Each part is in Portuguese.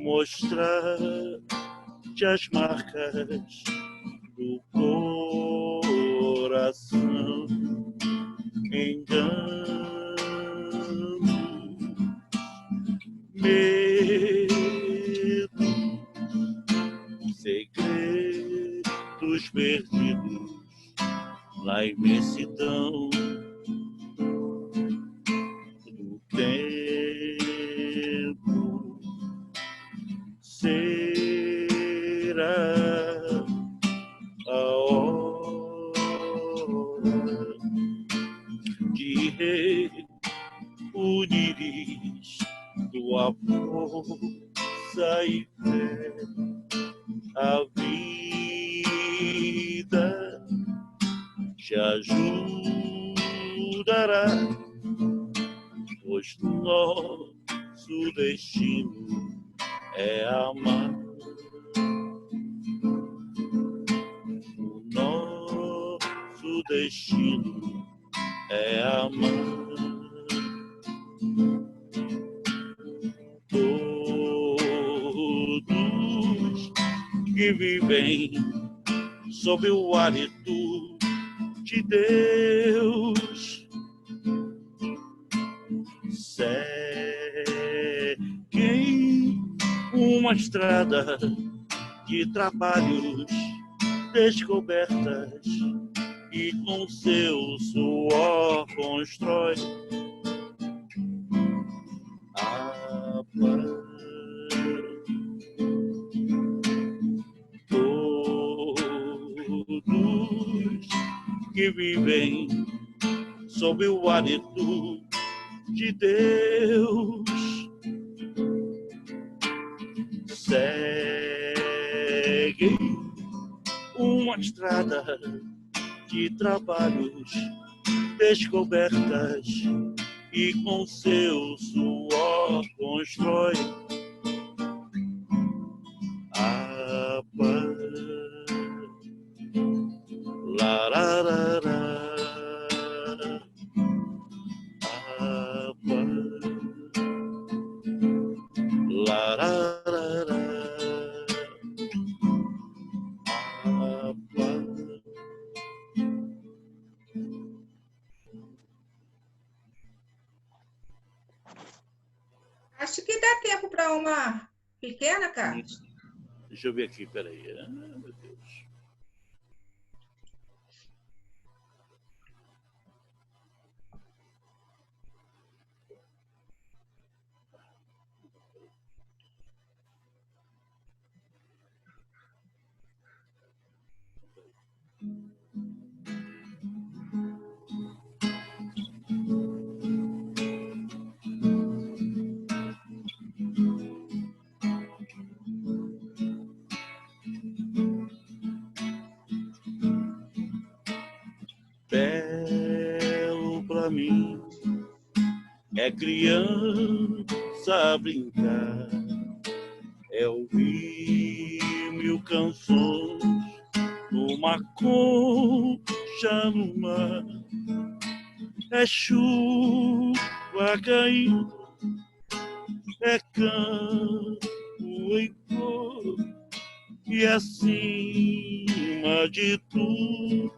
mostrar-te as marcas do coração. Engano, medo, segredos perdidos na imensidão do tempo. Será a hora de reunires tua força e fé. A vida te ajudará, pois nosso destino é amar. O nosso destino é amar. Todos que vivem sob o hálito de Deus seguem uma estrada de trabalhos, descobertas, e com seu suor constrói a paz. Todos que vivem sob o hálito de Deus seguem uma estrada de trabalhos, descobertas, e com seu suor constrói a paz. Lararara, a paz. Lararara, a paz. Acho que dá tempo para uma pequena, Carlos. Deixa eu ver aqui, peraí. Ah, meu Deus. Belo pra mim é criança brincar, é ouvir mil canções numa concha no mar, é chuva caindo, é campo em flor, e acima de tudo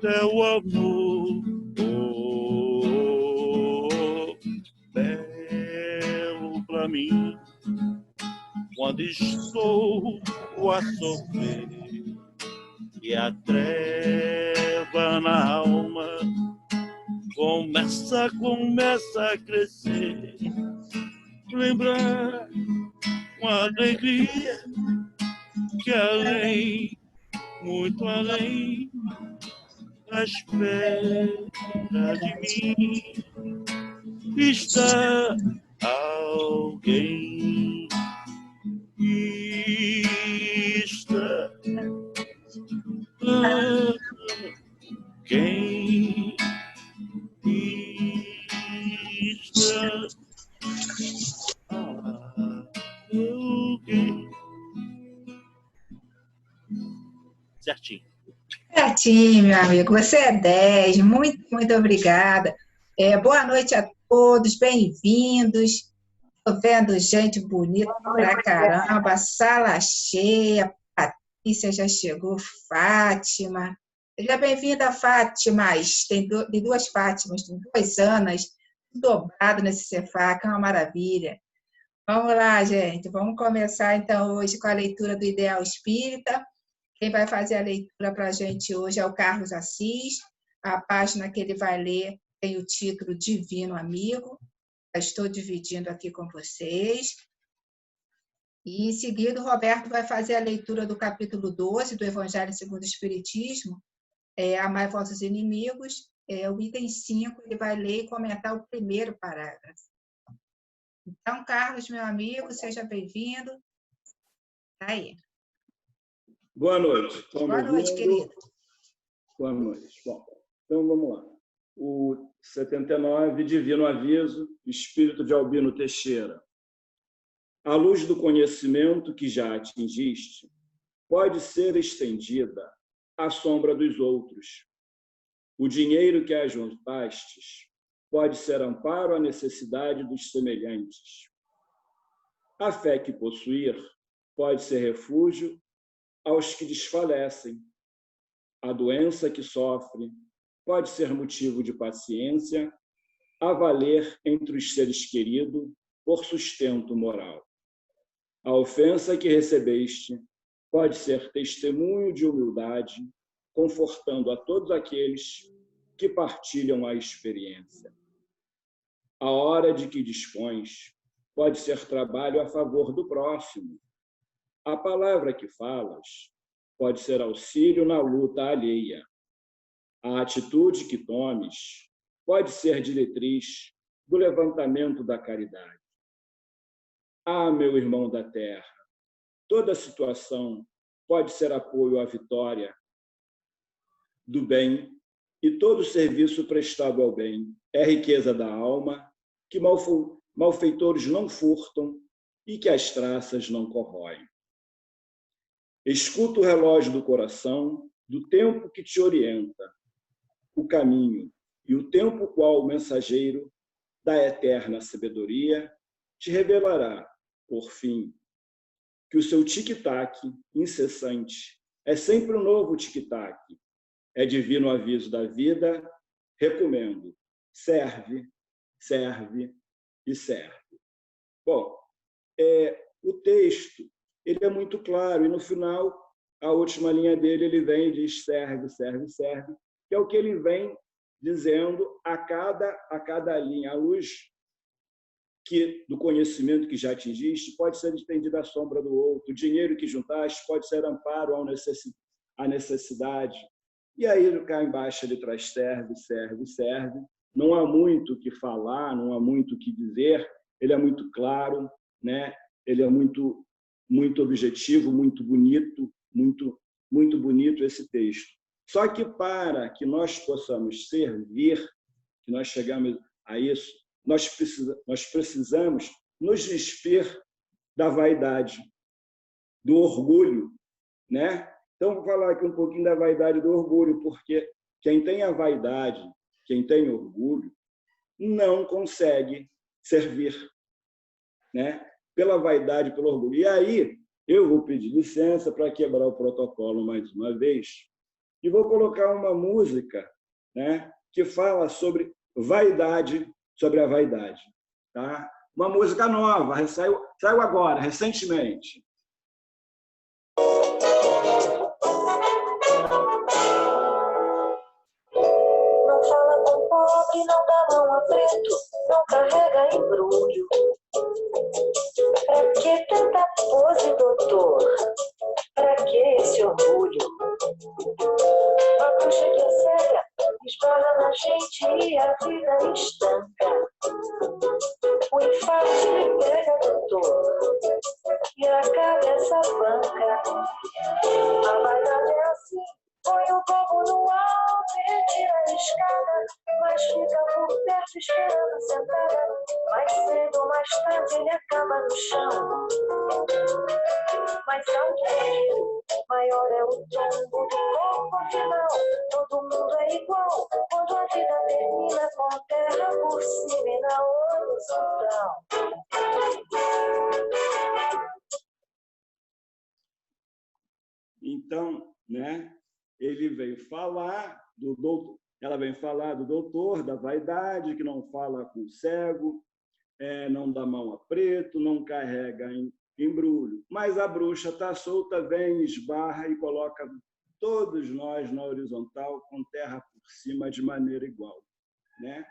é o amor. Oh, belo pra mim quando estou a sofrer e a treva na alma começa a crescer. Lembrar com alegria que além, muito além, à espera de mim está alguém. Está alguém. Está alguém. Certinho. Certinho, meu amigo. Você é 10. Muito, muito obrigada. Boa noite a todos. Bem-vindos. Tô vendo gente bonita pra caramba, sala cheia, Patrícia já chegou, Fátima. Seja bem-vinda, Fátima. Tem duas Fátimas, tem 2 anos, dobrado nesse Cefá, que é uma maravilha. Vamos lá, gente. Vamos começar, então, hoje com a leitura do Ideal Espírita. Quem vai fazer a leitura para a gente hoje é o Carlos Assis. A página que ele vai ler tem o título Divino Amigo. Já estou dividindo aqui com vocês. E, em seguida, o Roberto vai fazer a leitura do capítulo 12 do Evangelho segundo o Espiritismo, Amai vossos inimigos. O item 5, ele vai ler e comentar o primeiro parágrafo. Então, Carlos, meu amigo, seja bem-vindo. Tá aí. Boa noite. Boa noite, querido. Boa noite. Bom, então vamos lá. O 79, Divino Aviso, Espírito de Albino Teixeira. A luz do conhecimento que já atingiste pode ser estendida à sombra dos outros. O dinheiro que ajuntastes pode ser amparo à necessidade dos semelhantes. A fé que possuir pode ser refúgio aos que desfalecem. A doença que sofre pode ser motivo de paciência a valer entre os seres queridos por sustento moral. A ofensa que recebeste pode ser testemunho de humildade, confortando a todos aqueles que partilham a experiência. A hora de que dispões pode ser trabalho a favor do próximo. A palavra que falas pode ser auxílio na luta alheia. A atitude que tomes pode ser diretriz do levantamento da caridade. Ah, meu irmão da terra, toda situação pode ser apoio à vitória do bem, e todo serviço prestado ao bem é riqueza da alma, que malfeitores não furtam e que as traças não corroem. Escuta o relógio do coração, do tempo que te orienta, o caminho, e o tempo qual o mensageiro da eterna sabedoria te revelará, por fim, que o seu tic-tac incessante é sempre um novo tic-tac. É divino aviso da vida, recomendo. Serve, serve e serve. Bom, o texto ele é muito claro, e no final, a última linha dele, ele vem e diz serve, serve, serve, que é o que ele vem dizendo a cada linha. A luz do conhecimento que já atingiste pode ser estendida à sombra do outro, o dinheiro que juntaste pode ser amparo à necessidade. E aí, cá embaixo, ele traz serve, serve, serve. Não há muito o que falar, não há muito o que dizer, ele é muito claro, né? Ele é muito, muito objetivo, muito bonito, muito bonito esse texto. Só que para que nós possamos servir, que nós chegamos a isso, nós precisamos nos despir da vaidade, do orgulho, né? Então, vou falar aqui um pouquinho da vaidade e do orgulho, porque quem tem a vaidade, quem tem orgulho, não consegue servir, né? Pela vaidade, pelo orgulho. E aí, eu vou pedir licença para quebrar o protocolo mais uma vez e vou colocar uma música, né, que fala sobre vaidade, sobre a vaidade. Tá? Uma música nova, saiu agora, recentemente. Não fala com pobre, não dá mão a preto, não carrega embrulho. Pra que tanta pose, doutor? Pra que esse orgulho? A puxa que é cega esbarra na gente e a vida estanca. O infarto lhe pega, doutor, e a cabeça banca. A vaidade é assim, põe o corpo no alto e tira a escada, mas fica por perto esperando sentada. Mais cedo ou mais tarde ele acaba no chão. Mais alto é o giro, maior é o tombo do corpo, afinal todo mundo é igual. Quando a vida termina com terra por cima e na horizontal. Então, né, ele veio falar do doutor, ela vem falar do doutor da vaidade, que não fala com o cego, não dá mão a preto, não carrega embrulho. Mas a bruxa está solta, vem, esbarra e coloca todos nós na horizontal, com terra por cima, de maneira igual, né?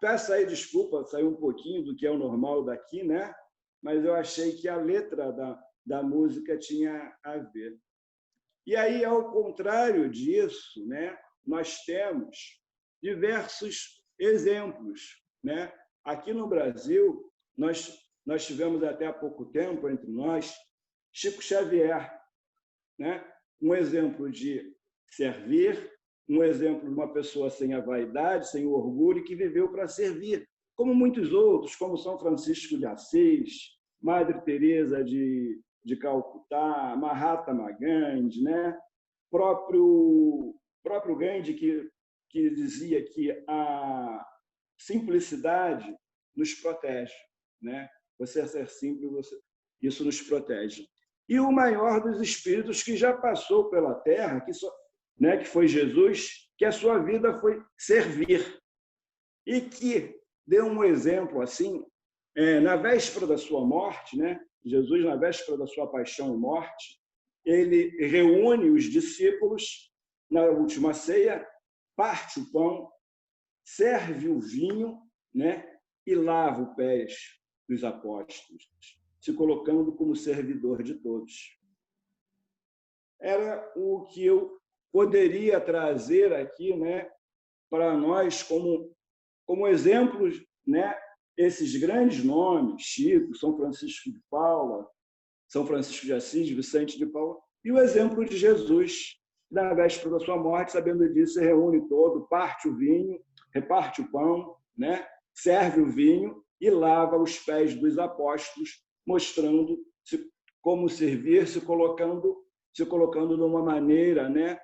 Peço aí desculpa, saiu um pouquinho do que é o normal daqui, né? Mas eu achei que a letra da música tinha a ver. E aí, ao contrário disso, né, nós temos diversos exemplos, né? Aqui no Brasil, nós tivemos até há pouco tempo entre nós Chico Xavier, né? Um exemplo de servir, um exemplo de uma pessoa sem a vaidade, sem o orgulho, que viveu para servir, como muitos outros, como São Francisco de Assis, Madre Teresa de Calcutá, Mahatma Gandhi, né? Próprio Gandhi, que dizia que a simplicidade nos protege, né? Você ser simples, isso nos protege. E o maior dos espíritos que já passou pela Terra, que foi Jesus, que a sua vida foi servir. E que deu um exemplo assim, na véspera da sua morte, né? Jesus, na véspera da sua paixão e morte, ele reúne os discípulos na última ceia, parte o pão, serve o vinho, né? E lava os pés dos apóstolos, se colocando como servidor de todos. Era o que eu poderia trazer aqui, né, para nós como exemplos, né, esses grandes nomes, Chico, São Francisco de Paula, São Francisco de Assis, Vicente de Paula, e o exemplo de Jesus, na véspera da sua morte, sabendo disso, se reúne todo, parte o vinho, reparte o pão, né, serve o vinho e lava os pés dos apóstolos, mostrando como servir, se colocando numa maneira, né,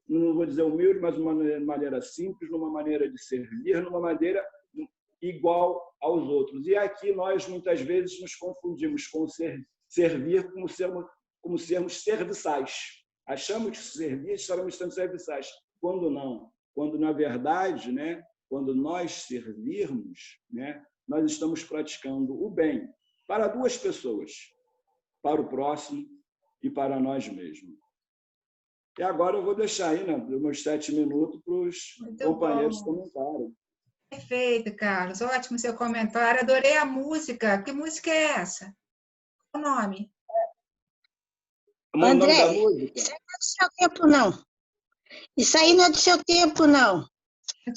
não vou dizer humilde, mas uma maneira simples, numa maneira de servir, numa maneira igual aos outros. E aqui nós, muitas vezes, nos confundimos com servir como sermos serviçais. Achamos que servir, estamos sendo serviçais. Quando não. Quando, na verdade, né, quando nós servirmos, né, nós estamos praticando o bem para duas pessoas, para o próximo e para nós mesmos. E agora eu vou deixar aí, né, meus 7 minutos para os companheiros comentarem. Perfeito, Carlos. Ótimo seu comentário. Adorei a música. Que música é essa? Qual o nome? André, isso aí não é do seu tempo, não. Isso aí não é do seu tempo, não.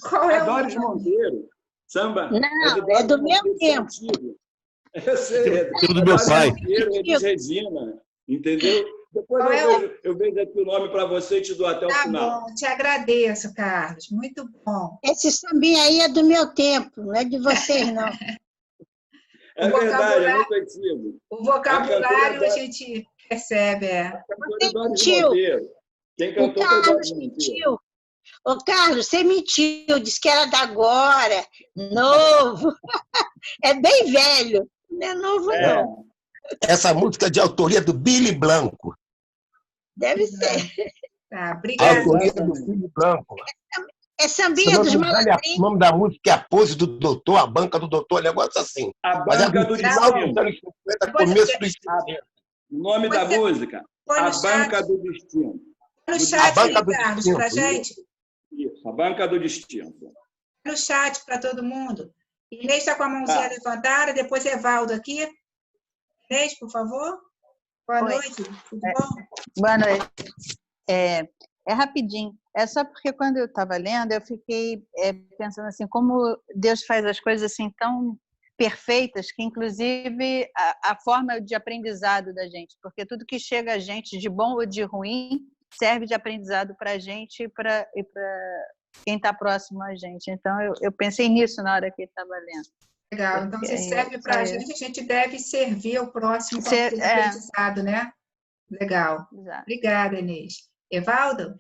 Qual é o Doris Monteiro. Samba. Não, é do meu tempo. Eu sei. Tempo do meu pai. Elis Regina. Entendeu? Depois eu vejo aqui o nome para você e te dou até o final. Tá bom, te agradeço, Carlos. Muito bom. Esse sambinha aí é do meu tempo, não é de vocês, não. É verdade, é muito antigo. O vocabulário a gente percebe. Quem cantou foi Doris Monteiro. Ô, Carlos, você mentiu, disse que era da agora, novo. É bem velho, não é novo, não. Essa música é de autoria do Billy Blanco. Deve ser. Tá, A obrigada. autoria do Billy Blanco. É sambinha dos malandrinhos. O nome da música é A Pose do Doutor, A Banca do Doutor, negócio assim. A Mas é Banca do do final Destino. dos anos 50, começo dos 60. O nome da música? A Banca do Destino. No chat, Banca do Carlos, Destino. para gente. Isso, A Banca do Destino. No chat para todo mundo. Inês está com a mãozinha levantada, depois Evaldo aqui. Inês, por favor. Boa noite, tudo bom? Boa noite. É rapidinho. É só porque quando eu estava lendo, eu fiquei pensando assim, como Deus faz as coisas assim tão perfeitas, que inclusive a forma de aprendizado da gente, porque tudo que chega a gente, de bom ou de ruim, serve de aprendizado para a gente e para quem está próximo a gente. Então, eu pensei nisso na hora que estava lendo. Legal, então se serve para a gente deve servir ao próximo com aquele aprendizado, né? Legal. Exato. Obrigada, Inês. Evaldo?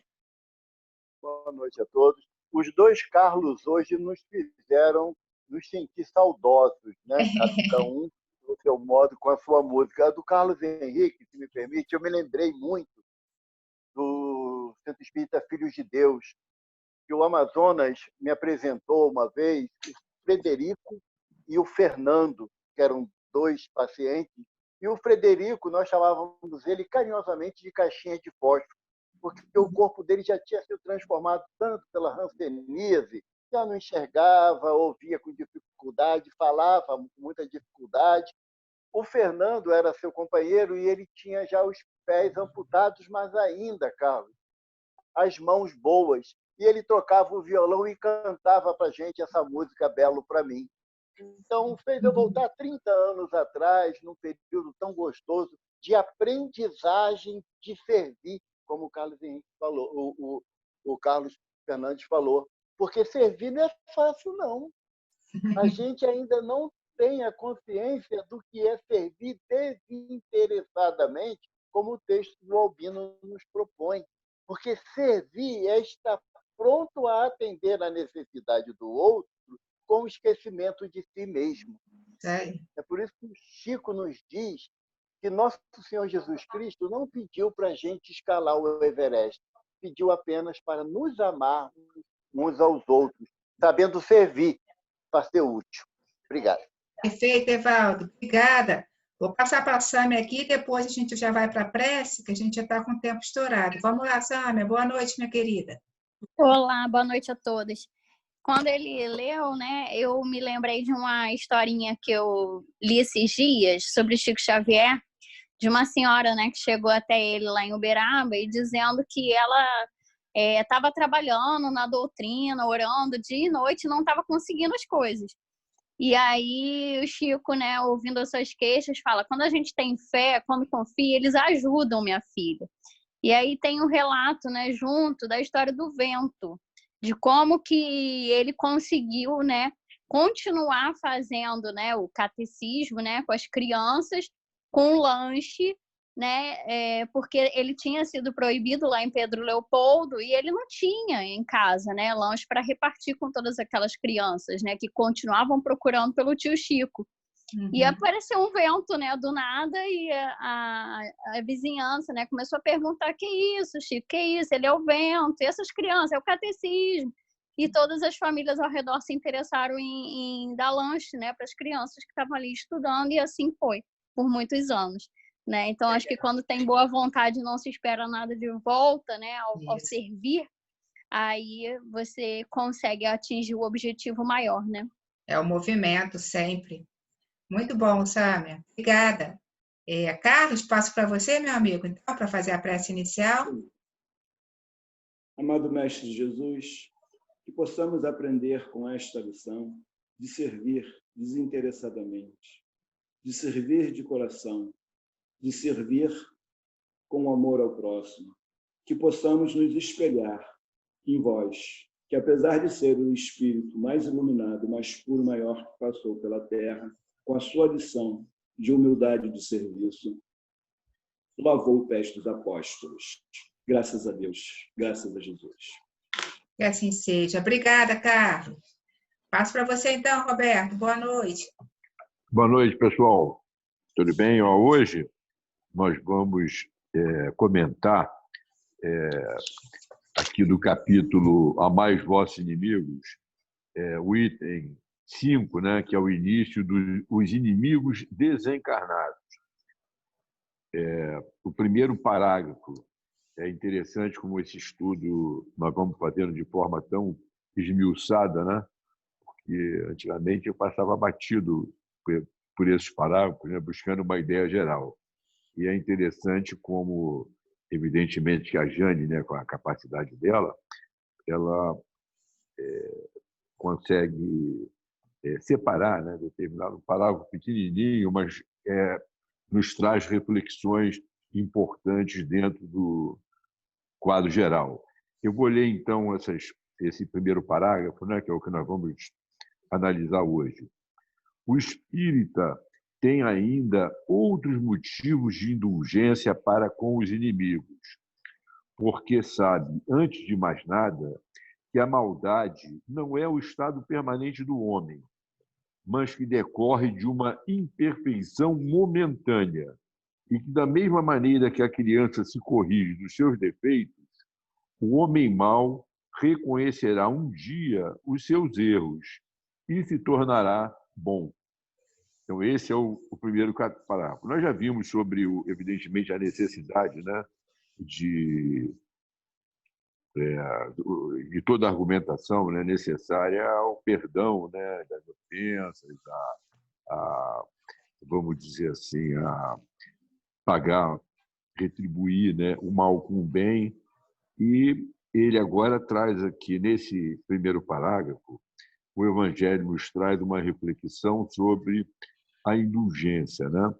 Boa noite a todos. Os dois Carlos hoje nos fizeram nos sentir saudosos, né? Cada um seu modo, com a sua música. A do Carlos Henrique, se me permite, eu me lembrei muito do Centro Espírita Filhos de Deus, que o Amazonas me apresentou uma vez o Frederico e o Fernando, que eram 2 pacientes. E o Frederico, nós chamávamos ele carinhosamente de caixinha de fósforo, porque o corpo dele já tinha sido transformado tanto pela hanseníase, já não enxergava, ouvia com dificuldade, falava com muita dificuldade. O Fernando era seu companheiro e ele tinha já os pés amputados, mas ainda, Carlos, as mãos boas. E ele tocava o violão e cantava para a gente essa música Belo para mim. Então, fez eu voltar 30 anos atrás, num período tão gostoso de aprendizagem de servir, como o Carlos Henrique falou, o Carlos Fernandes falou. Porque servir não é fácil, não. A gente ainda não tem a consciência do que é servir desinteressadamente, como o texto do Albino nos propõe. Porque servir é estar pronto a atender a necessidade do outro com o esquecimento de si mesmo. É por isso que o Chico nos diz que nosso Senhor Jesus Cristo não pediu para a gente escalar o Everest, pediu apenas para nos amarmos uns aos outros, sabendo servir para ser útil. Obrigado. Perfeito, Evaldo. Obrigada. Vou passar para a Sâmia aqui, depois a gente já vai para a prece, que a gente já está com o tempo estourado. Vamos lá, Sâmia. Boa noite, minha querida. Olá, boa noite a todos. Quando ele leu, né, eu me lembrei de uma historinha que eu li esses dias sobre Chico Xavier, de uma senhora, né, que chegou até ele lá em Uberaba e dizendo que ela estava trabalhando na doutrina, orando dia e noite, e não estava conseguindo as coisas. E aí o Chico, né, ouvindo as suas queixas, fala: quando a gente tem fé, quando confia, eles ajudam, minha filha. E aí tem um relato, né, junto da história do vento, de como que ele conseguiu, né, continuar fazendo, né, o catecismo, né, com as crianças, com lanche, né, porque ele tinha sido proibido lá em Pedro Leopoldo e ele não tinha em casa, né, lanche para repartir com todas aquelas crianças, né, que continuavam procurando pelo tio Chico. E apareceu um vento, né, do nada, e a vizinhança, né, começou a perguntar: que isso, Chico, que isso? Ele é o vento, e essas crianças, é o catecismo. E todas as famílias ao redor se interessaram em dar lanche, né, para as crianças que estavam ali estudando, e assim foi, por muitos anos. Né? Então, acho que quando tem boa vontade, não se espera nada de volta, né, ao servir, aí você consegue atingir o objetivo maior, né? É o movimento sempre. Muito bom, Sâmia. Obrigada. Carlos, passo para você, meu amigo, então, para fazer a prece inicial. Amado Mestre Jesus, que possamos aprender com esta lição de servir desinteressadamente, de servir de coração, de servir com amor ao próximo, que possamos nos espelhar em vós, que apesar de ser o espírito mais iluminado, mais puro, maior que passou pela terra, com a sua lição de humildade de serviço, lavou o pés dos apóstolos. Graças a Deus, graças a Jesus. Que assim seja. Obrigada, Carlos. Passo para você então, Roberto. Boa noite. Boa noite, pessoal. Tudo bem? Hoje nós vamos comentar aqui do capítulo Amai vossos inimigos, o item 5, né, que é o início dos inimigos desencarnados. O primeiro parágrafo é interessante como esse estudo nós vamos fazendo de forma tão esmiuçada, né? Porque antigamente eu passava batido por esses parágrafos, né, buscando uma ideia geral. E é interessante como, evidentemente, que a Jane, né, com a capacidade dela, ela consegue separar, né, determinado parágrafo pequenininho, mas nos traz reflexões importantes dentro do quadro geral. Eu vou ler, então, esse primeiro parágrafo, né, que é o que nós vamos analisar hoje. O espírita tem ainda outros motivos de indulgência para com os inimigos, porque sabe, antes de mais nada, que a maldade não é o estado permanente do homem, mas que decorre de uma imperfeição momentânea e que, da mesma maneira que a criança se corrige dos seus defeitos, o homem mau reconhecerá um dia os seus erros e se tornará bom. Então, esse é o primeiro parágrafo. Nós já vimos sobre, evidentemente, a necessidade, né, de toda a argumentação, né, necessária ao perdão, né, das ofensas, vamos dizer assim, a pagar, retribuir, né, o mal com o bem. E ele agora traz aqui, nesse primeiro parágrafo, o Evangelho nos traz uma reflexão sobre a indulgência, né?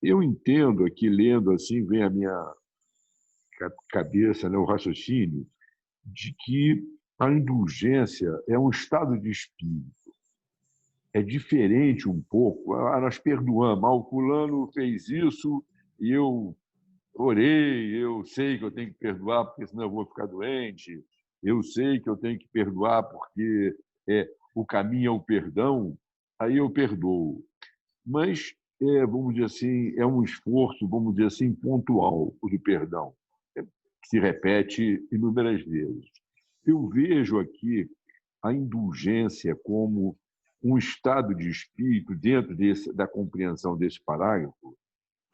Eu entendo aqui, lendo assim, vem à minha cabeça, né, o raciocínio de que a indulgência é um estado de espírito. É diferente um pouco. Nós perdoamos. O fulano fez isso e eu orei, eu sei que eu tenho que perdoar porque senão eu vou ficar doente, eu sei que eu tenho que perdoar porque o caminho é o perdão, aí eu perdoo. Mas, vamos dizer assim, é um esforço, vamos dizer assim, pontual, o de perdão, que se repete inúmeras vezes. Eu vejo aqui a indulgência como um estado de espírito dentro da compreensão desse parágrafo,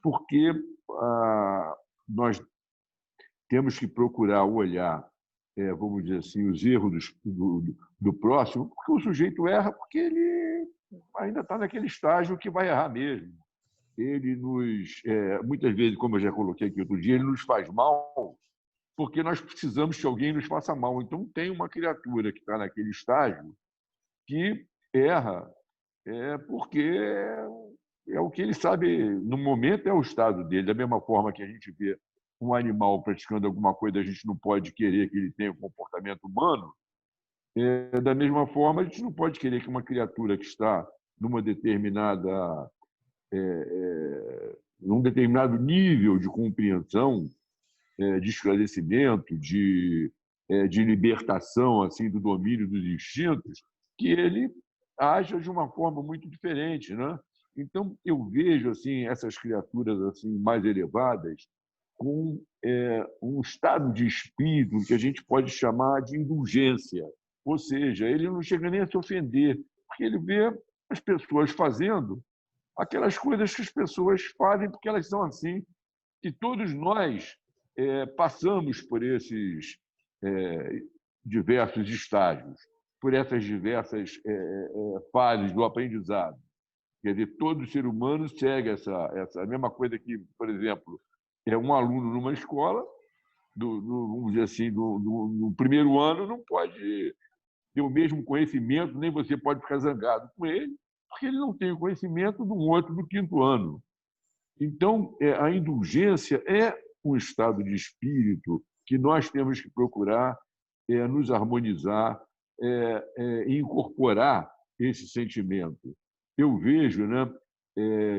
porque nós temos que procurar olhar, vamos dizer assim, os erros do próximo, porque o sujeito erra porque ele ainda está naquele estágio que vai errar mesmo. Ele muitas vezes, como eu já coloquei aqui outro dia, ele nos faz mal porque nós precisamos que alguém nos faça mal. Então, tem uma criatura que está naquele estágio que erra porque é o que ele sabe, no momento é o estado dele. Da mesma forma que a gente vê um animal praticando alguma coisa, a gente não pode querer que ele tenha um comportamento humano. Da mesma forma, a gente não pode querer que uma criatura que está num determinado nível de compreensão, de esclarecimento, de libertação assim do domínio dos instintos, que ele haja de uma forma muito diferente, né? Então, eu vejo assim essas criaturas assim mais elevadas com um estado de espírito que a gente pode chamar de indulgência. Ou seja, ele não chega nem a se ofender, porque ele vê as pessoas fazendo aquelas coisas que as pessoas fazem porque elas são assim. E todos nós passamos por esses diversos estágios, por essas diversas fases do aprendizado. Quer dizer, todo ser humano segue essa mesma coisa que, por exemplo, um aluno numa escola, vamos dizer assim, no primeiro ano, não pode ter o mesmo conhecimento, nem você pode ficar zangado com ele, porque ele não tem o conhecimento do outro do quinto ano. Então, a indulgência é um estado de espírito que nós temos que procurar nos harmonizar e incorporar esse sentimento. Eu vejo, né,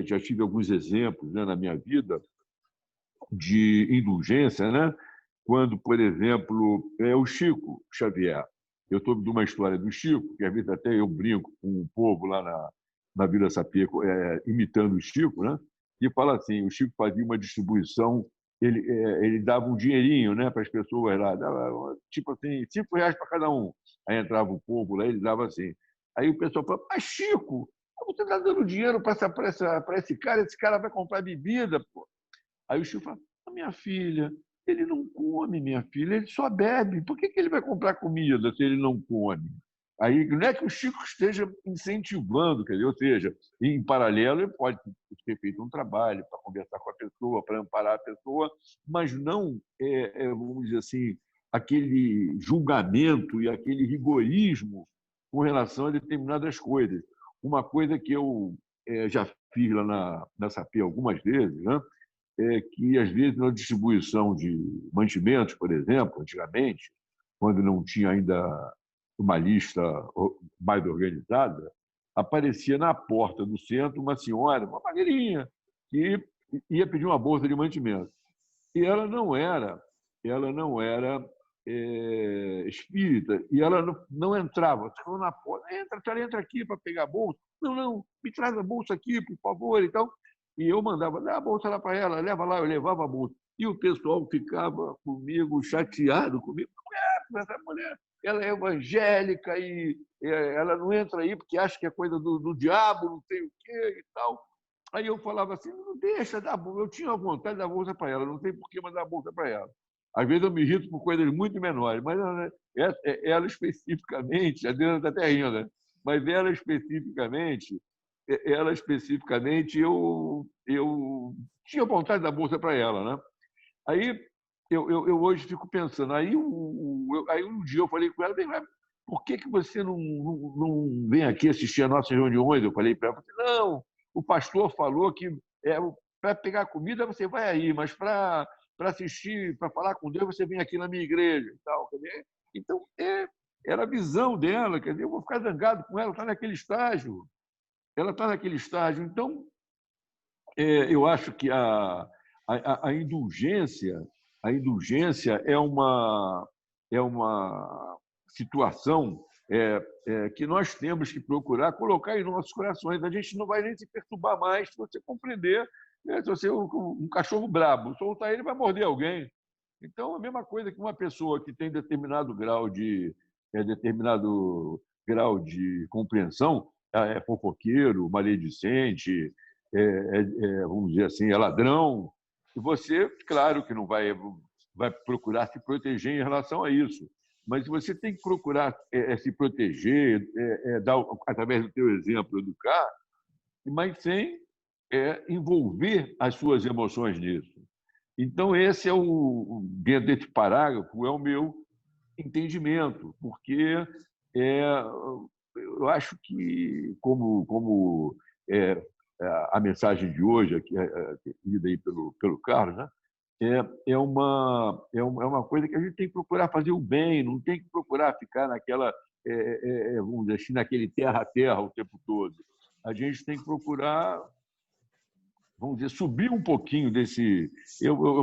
já tive alguns exemplos, né, na minha vida de indulgência, né, quando, por exemplo, o Chico Xavier. Eu estou de uma história do Chico, que às vezes até eu brinco com o povo lá na Vila Sapeco, imitando o Chico, né, e fala assim, o Chico fazia uma distribuição, ele dava um dinheirinho, né, para as pessoas lá, dava, tipo assim, R$5 para cada um. Aí entrava o povo lá, ele dava assim. Aí o pessoal fala, mas Chico, você está dando dinheiro para esse cara vai comprar bebida, pô. Aí o Chico fala, minha filha, ele não come, minha filha, ele só bebe. Por que ele vai comprar comida se ele não come? Aí não é que o Chico esteja incentivando, quer dizer, ou seja, em paralelo ele pode ter feito um trabalho para conversar com a pessoa, para amparar a pessoa, mas não, vamos dizer assim, aquele julgamento e aquele rigorismo com relação a determinadas coisas. Uma coisa que eu já fiz lá na SAP algumas vezes, né? Que, às vezes, na distribuição de mantimentos, por exemplo, antigamente, quando não tinha ainda uma lista mais organizada, aparecia na porta do centro uma senhora, uma magrinha, que ia pedir uma bolsa de mantimento. E ela não era espírita, e ela não entrava. Ficou na porta, a senhora entra aqui para pegar a bolsa. Não, me traz a bolsa aqui, por favor. Então, e eu mandava, dá a bolsa lá para ela, leva lá, eu levava a bolsa. E o pessoal ficava comigo, chateado comigo. Essa mulher, ela é evangélica e ela não entra aí porque acha que é coisa do diabo, não sei o quê e tal. Aí eu falava assim, não deixa dar bolsa. Eu tinha vontade de dar bolsa para ela, não tem por que mandar a bolsa para ela. Às vezes eu me irrito por coisas muito menores, mas ela especificamente, a Adriana está até rindo, né? Mas ela especificamente, eu tinha vontade de dar bolsa para ela, né? Aí eu hoje fico pensando, aí um dia eu falei com ela, por que você não vem aqui assistir as nossas reuniões? Eu falei para ela, não, o pastor falou que para pegar comida você vai aí, mas para assistir, para falar com Deus, você vem aqui na minha igreja e tal. Então, era a visão dela, quer dizer, eu vou ficar zangado com ela, está naquele estágio. Ela está naquele estágio. Então, eu acho que a indulgência é uma situação que nós temos que procurar colocar em nossos corações. A gente não vai nem se perturbar mais se você compreender, né? Se você é um cachorro brabo, soltar ele vai morder alguém. Então, a mesma coisa que uma pessoa que tem determinado grau de compreensão, é fofoqueiro, maledicente, vamos dizer assim, é ladrão, e você, claro que não vai procurar se proteger em relação a isso, mas você tem que procurar se proteger, através do teu exemplo, educar, mas sem envolver as suas emoções nisso. Então, esse dentro desse parágrafo, é o meu entendida, porque eu acho que, como a mensagem de hoje, aqui, lida aí pelo Carlos, né? É uma coisa que a gente tem que procurar fazer o bem, não tem que procurar ficar vamos dizer assim, naquele terra a terra o tempo todo. A gente tem que procurar, vamos dizer, subir um pouquinho desse...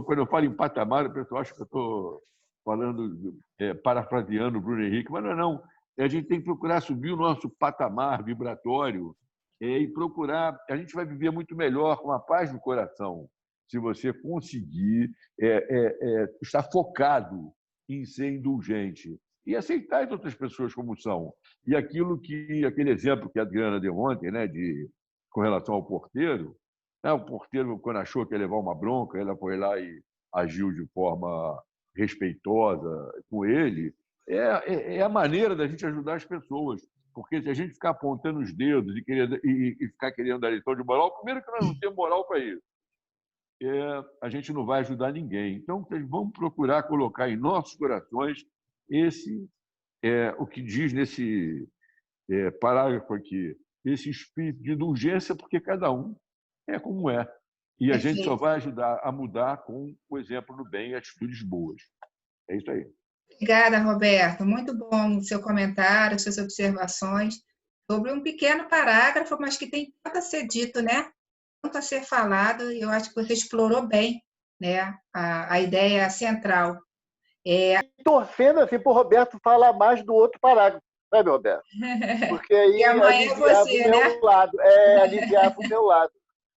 Quando eu falo em patamar, o pessoal acha que eu estou falando, parafraseando o Bruno Henrique, mas não. A gente tem que procurar subir o nosso patamar vibratório e procurar... A gente vai viver muito melhor com a paz no coração, se você conseguir estar focado em ser indulgente e aceitar as outras pessoas como são. E aquele exemplo que a Adriana deu ontem, né, com relação ao porteiro, né, o porteiro, quando achou que ia levar uma bronca, ela foi lá e agiu de forma respeitosa com ele. É a maneira da gente ajudar as pessoas, porque se a gente ficar apontando os dedos e ficar querendo dar lição de moral, primeiro que nós não temos moral para isso. A gente não vai ajudar ninguém. Então, vamos procurar colocar em nossos corações o que diz nesse parágrafo aqui, esse espírito de indulgência, porque cada um é como é. E a gente só vai ajudar a mudar com o exemplo do bem e atitudes boas. É isso aí. Obrigada, Roberto. Muito bom o seu comentário, suas observações sobre um pequeno parágrafo, mas que tem tanto a ser dito, né? Tanto a ser falado, e eu acho que você explorou bem, né, a ideia central. Torcendo assim para o Roberto falar mais do outro parágrafo, sabe, Roberto? Porque aí e amanhã aliviava você, o meu né? lado, aliviava o meu lado.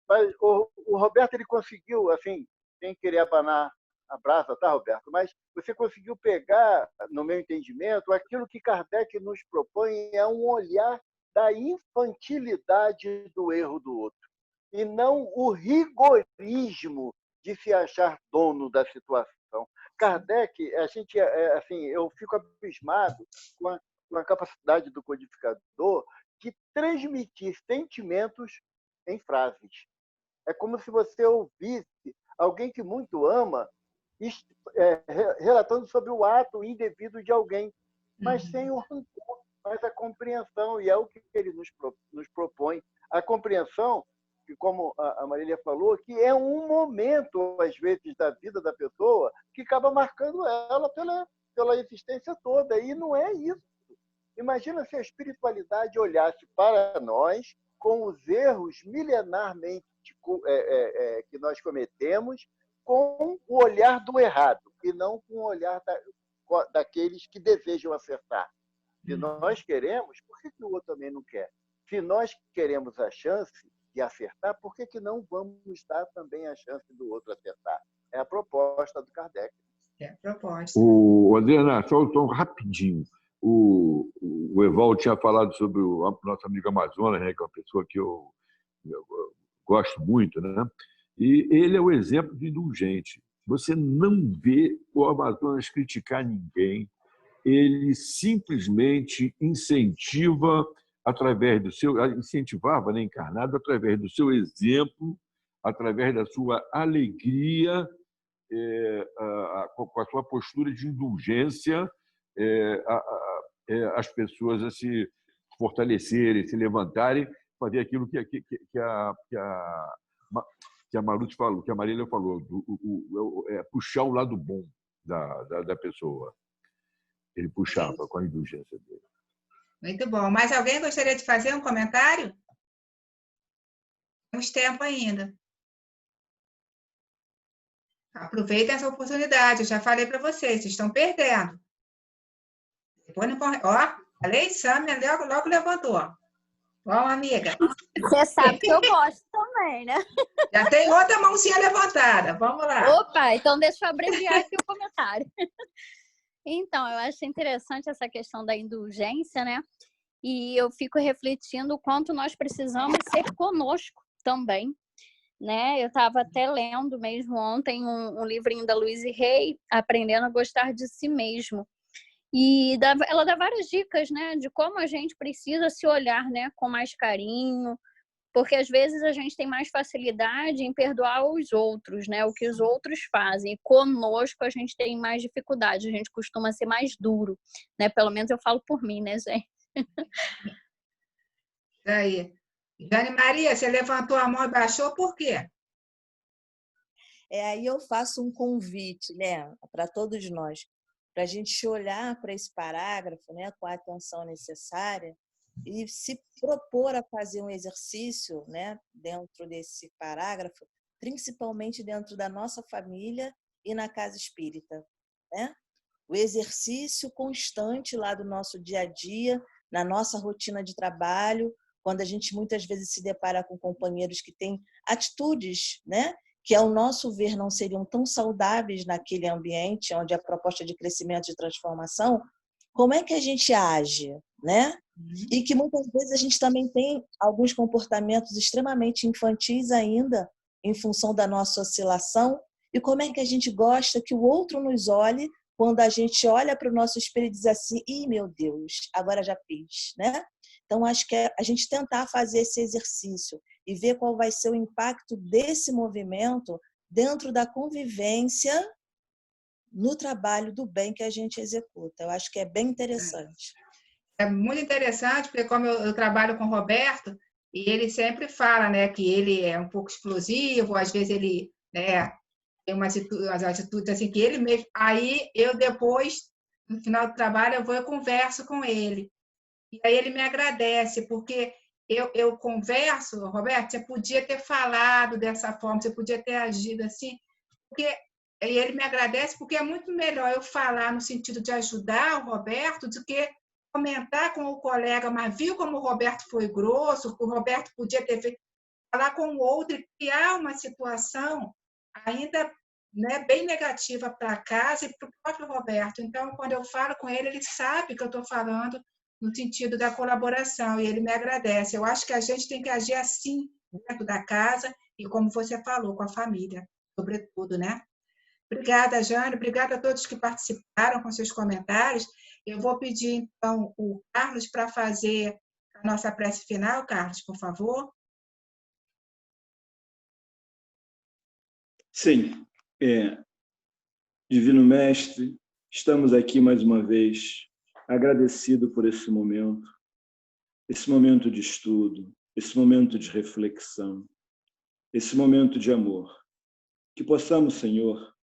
Mas o Roberto, ele conseguiu, assim, sem querer abanar a brasa, tá, Roberto? Mas você conseguiu pegar, no meu entendimento, aquilo que Kardec nos propõe é um olhar da infantilidade do erro do outro, e não o rigorismo de se achar dono da situação. Kardec, assim, eu fico abismado com a capacidade do codificador de transmitir sentimentos em frases. É como se você ouvisse alguém que muito ama relatando sobre o ato indevido de alguém, mas sem o rancor, mas a compreensão, e é o que ele nos propõe. A compreensão, que, como a Marília falou, que é um momento, às vezes, da vida da pessoa que acaba marcando ela pela existência toda, e não é isso. Imagina se a espiritualidade olhasse para nós com os erros milenarmente que nós cometemos, com o olhar do errado, e não com o olhar daqueles que desejam acertar. Se nós queremos, por que o outro também não quer? Se nós queremos a chance de acertar, por que não vamos dar também a chance do outro acertar? É a proposta do Kardec. É a proposta. Adriana, só um rapidinho. O Evaldo tinha falado sobre o nosso amigo Amazonas, né, que é uma pessoa que eu gosto muito, né? E ele é o exemplo de indulgente. Você não vê o Amazonas criticar ninguém, ele simplesmente incentiva através do seu, incentivava, né, encarnado, através do seu exemplo, através da sua alegria, com a sua postura de indulgência, as pessoas a se fortalecerem, se levantarem, fazer aquilo que a Maruti falou, que a Marília falou, puxar o lado bom da pessoa. Ele puxava com a indulgência dele. Muito bom. Mais alguém gostaria de fazer um comentário? Temos tempo ainda. Aproveitem essa oportunidade. Eu já falei para vocês estão perdendo. Depois não corre. Ó, falei, Sâmia logo levantou. Bom, amiga. Você sabe que eu gosto também, né? Já tem outra mãozinha levantada. Vamos lá. Opa, então deixa eu abreviar aqui o comentário. Então, eu acho interessante essa questão da indulgência, né? E eu fico refletindo o quanto nós precisamos ser conosco também, né? Eu estava até lendo mesmo ontem um livrinho da Louise Hay, Aprendendo a Gostar de Si Mesmo. E ela dá várias dicas, né? De como a gente precisa se olhar, né? Com mais carinho, porque às vezes a gente tem mais facilidade em perdoar os outros, né? O que os outros fazem. E conosco a gente tem mais dificuldade, a gente costuma ser mais duro, né? Pelo menos eu falo por mim, né, gente? Aí. Jane Maria, você levantou a mão e baixou, por quê? Aí eu faço um convite, né, para todos nós, para a gente olhar para esse parágrafo, né, com a atenção necessária e se propor a fazer um exercício, né, dentro desse parágrafo, principalmente dentro da nossa família e na casa espírita, né? O exercício constante lá do nosso dia a dia, na nossa rotina de trabalho, quando a gente muitas vezes se depara com companheiros que têm atitudes, né, que ao nosso ver não seriam tão saudáveis naquele ambiente onde a proposta de crescimento e de transformação, como é que a gente age, né? E que muitas vezes a gente também tem alguns comportamentos extremamente infantis ainda, em função da nossa oscilação, e como é que a gente gosta que o outro nos olhe quando a gente olha para o nosso espelho e diz assim, ih, meu Deus, agora já fiz, né? Então, acho que é a gente tentar fazer esse exercício e ver qual vai ser o impacto desse movimento dentro da convivência no trabalho do bem que a gente executa. Eu acho que é bem interessante. É muito interessante, porque como eu trabalho com o Roberto, e ele sempre fala, né, que ele é um pouco explosivo, às vezes ele, né, tem umas atitudes assim que ele mesmo... Aí eu depois, no final do trabalho, eu vou e converso com ele. E aí ele me agradece, porque eu converso, Roberto, você podia ter falado dessa forma, você podia ter agido assim, porque e ele me agradece, porque é muito melhor eu falar no sentido de ajudar o Roberto do que comentar com o colega, mas viu como o Roberto foi grosso, que o Roberto podia ter feito, falar com o outro e criar uma situação ainda, né, bem negativa para casa e para o próprio Roberto. Então, quando eu falo com ele, ele sabe que eu estou falando no sentido da colaboração, e ele me agradece. Eu acho que a gente tem que agir assim, dentro da casa, e como você falou, com a família, sobretudo, né? Obrigada, Jane, obrigada a todos que participaram com seus comentários. Eu vou pedir, então, o Carlos para fazer a nossa prece final. Carlos, por favor. Sim. Divino Mestre, estamos aqui mais uma vez, agradecido por esse momento de estudo, esse momento de reflexão, esse momento de amor. Que possamos, Senhor,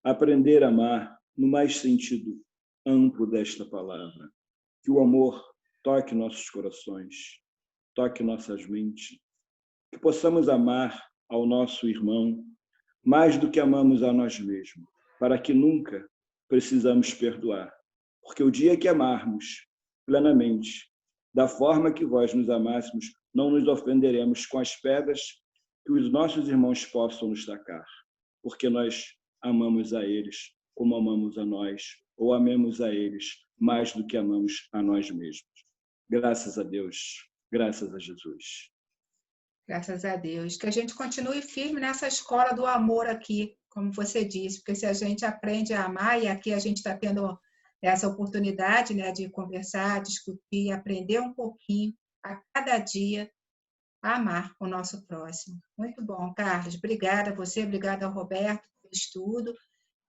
aprender a amar no mais sentido amplo desta palavra. Que o amor toque nossos corações, toque nossas mentes. Que possamos amar ao nosso irmão mais do que amamos a nós mesmos, para que nunca precisamos perdoar. Porque o dia que amarmos plenamente, da forma que vós nos amássemos, não nos ofenderemos com as pedras que os nossos irmãos possam nos tacar, porque nós amamos a eles como amamos a nós, ou amemos a eles mais do que amamos a nós mesmos. Graças a Deus, graças a Jesus. Graças a Deus. Que a gente continue firme nessa escola do amor aqui, como você disse, porque se a gente aprende a amar, e aqui a gente está tendo essa oportunidade, né, de conversar, discutir, aprender um pouquinho a cada dia a amar o nosso próximo. Muito bom, Carlos. Obrigada a você, obrigada ao Roberto pelo estudo.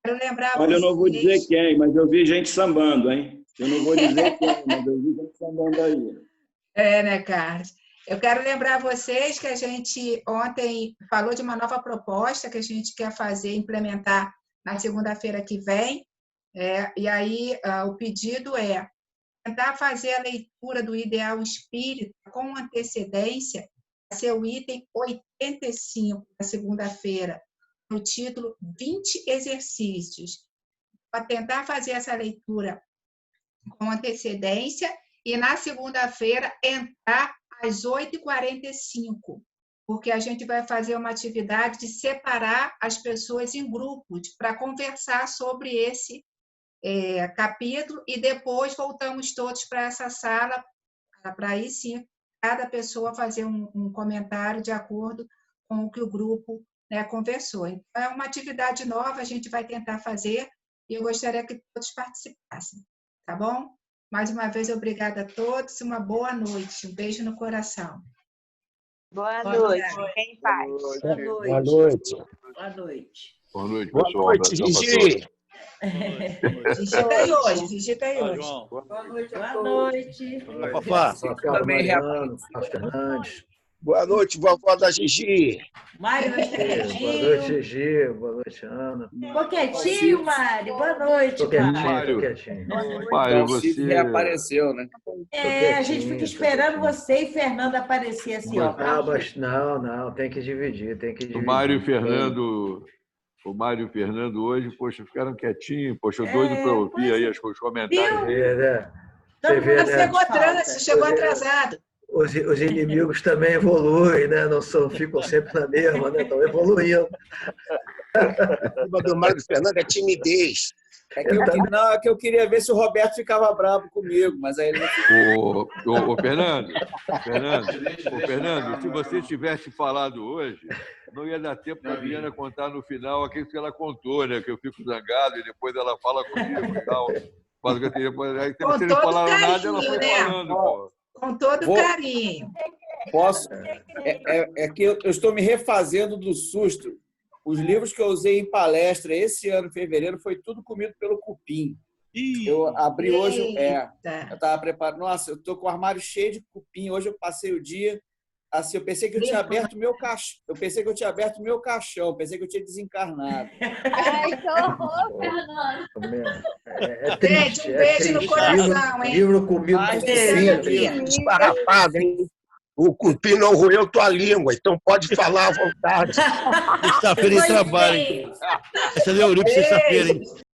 Quero lembrar Olha, eu não vou vocês... dizer quem, mas eu vi gente sambando, hein? Eu não vou dizer quem, mas eu vi gente sambando aí. Né, Carlos? Eu quero lembrar vocês que a gente ontem falou de uma nova proposta que a gente quer fazer, implementar na segunda-feira que vem. E aí o pedido é tentar fazer a leitura do Ideal Espírita com antecedência, ser o item 85 da segunda-feira, no título 20 exercícios. Para tentar fazer essa leitura com antecedência e na segunda-feira entrar às 8h45, porque a gente vai fazer uma atividade de separar as pessoas em grupos para conversar sobre esse capítulo e depois voltamos todos para essa sala para aí sim cada pessoa fazer um comentário de acordo com o que o grupo, né, conversou. Então, é uma atividade nova, a gente vai tentar fazer e eu gostaria que todos participassem, tá bom? Mais uma vez, obrigada a todos, uma boa noite, um beijo no coração. Boa noite. Fiquem em paz. Boa noite. Boa noite. Boa noite, Boa pessoal. noite, Gigi. Digita aí hoje, digita aí hoje. Boa noite. Boa noite. Fafá. Também Fernandes. Boa noite, vovó da Gigi. Mário, vai estar Boa quietinho. noite, Gigi. Boa noite, Ana. Ficou quietinho, Mário. Boa noite, Tô quietinho, Mário. tô quietinho. Mário, você reapareceu, né? A gente fica esperando você e Fernando aparecer assim, ó. Mas não, tem que dividir, O Mário e o Fernando... O Mário e o Fernando hoje, poxa, ficaram quietinhos, poxa, doido para ouvir aí os comentários. Todo mundo chegou atrasado. Os inimigos também evoluem, né? Não ficam sempre na mesma, né? Estão evoluindo. O do Mário Fernando é timidez. É que eu queria ver se o Roberto ficava bravo comigo, mas aí ele não ficou. Ô, Fernando, se você tivesse falado hoje, não ia dar tempo para a Diana contar no final aquilo que ela contou, né? Que eu fico zangado e depois ela fala comigo e tal. Aí você não falaram nada, ela foi falando, pô. Com todo carinho. Posso? É que eu estou me refazendo do susto. Os livros que eu usei em palestra esse ano, em fevereiro, foi tudo comido pelo cupim. Eu abri hoje... eu estava preparado. Nossa, eu estou com o armário cheio de cupim. Hoje eu passei o dia... Assim, eu pensei que eu tinha aberto o meu caixão. Pensei que eu tinha desencarnado. Ai, que horror, Fernando. É triste. Gente, um beijo no coração, hein? Livro comido com cupim. Esparrapado, hein? O cupim não roeu tua língua, então pode falar à vontade. Sexta-feira de trabalho, hein? Essa é a Euripe, sexta-feira, hein?